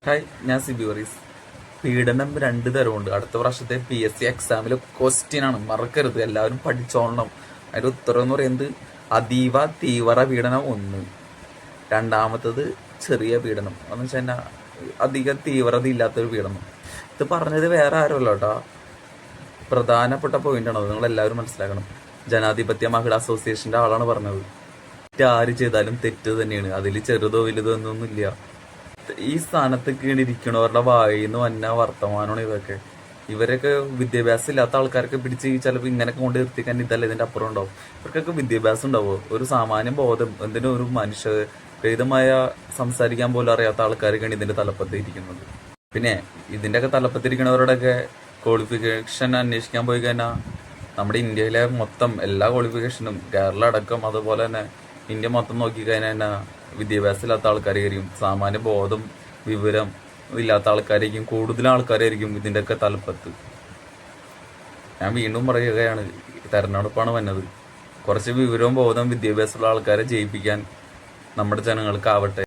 Hi, ഞാൻ Sibi worries. പീഡനം 2 തരമുണ്ട്. അടുത്ത വർഷത്തെ PSC എക്സാമിലെ ക്വസ്റ്റ്യൻ ആണ്, മറക്കരുത്. എല്ലാവരും പഠിച്ചോളണം. അതിന്റെ ഉത്തരം എന്ന് പറയുന്നത് അതീവ തീവ്ര പീഡനം 1, രണ്ടാമത്തത് ചെറിയ പീഡനം എന്ന് വെച്ചാൽ അധികം തീവ്രത ഇല്ലാത്തൊരു പീഡനം. ഇത് പറഞ്ഞത് വേറെ ആരുമല്ല കേട്ടോ, പ്രധാനപ്പെട്ട പോയിന്റ് ആണ്. അത് നിങ്ങൾ എല്ലാവരും മനസ്സിലാക്കണം. ജനാധിപത്യ മഹിളാ അസോസിയേഷന്റെ ആളാണ് പറഞ്ഞത്. ആര് ചെയ്താലും തെറ്റ് തന്നെയാണ്, അതിൽ ചെറുതോ വലുതോ എന്നൊന്നുമില്ല. ഈ സ്ഥാനത്തൊക്കെ ഇരിക്കണവരുടെ വായിന്ന് വന്ന വർത്തമാനമാണ് ഇതൊക്കെ. ഇവരൊക്കെ വിദ്യാഭ്യാസം ഇല്ലാത്ത ആൾക്കാരൊക്കെ പിടിച്ച് ചിലപ്പോൾ ഇങ്ങനെയൊക്കെ കൊണ്ട് നിർത്തിക്കാൻ ഇതല്ല ഇതിന്റെ അപ്പുറം ഉണ്ടാവും. ഇവർക്കൊക്കെ വിദ്യാഭ്യാസം ഉണ്ടാവുമോ? ഒരു സാമാന്യ ബോധം, എന്തിനും ഒരു രഹിതമായ സംസാരിക്കാൻ പോലും അറിയാത്ത ആൾക്കാരൊക്കെയാണ് ഇതിന്റെ തലപ്പത്തിരിക്കുന്നത്. പിന്നെ ഇതിന്റെയൊക്കെ തലപ്പത്തിരിക്കുന്നവരോടൊക്കെ ക്വാളിഫിക്കേഷൻ അന്വേഷിക്കാൻ പോയി കഴിഞ്ഞാൽ നമ്മുടെ ഇന്ത്യയിലെ മൊത്തം എല്ലാ ക്വാളിഫിക്കേഷനും, കേരള അടക്കം അതുപോലെ തന്നെ ഇന്ത്യ മൊത്തം നോക്കിക്കഴിഞ്ഞാൽ തന്നെ വിദ്യാഭ്യാസം ഇല്ലാത്ത ആൾക്കാരായിരിക്കും, സാമാന്യ ബോധം വിവരം ഇല്ലാത്ത ആൾക്കാരായിരിക്കും, കൂടുതൽ ആൾക്കാരായിരിക്കും ഇതിൻ്റെയൊക്കെ തലപ്പത്ത്. ഞാൻ വീണ്ടും പറയുകയാണ്, തെരഞ്ഞെടുപ്പാണ് വന്നത്. കുറച്ച് വിവരവും ബോധം വിദ്യാഭ്യാസമുള്ള ആൾക്കാരെ ജയിപ്പിക്കാൻ നമ്മുടെ ജനങ്ങൾക്കാവട്ടെ.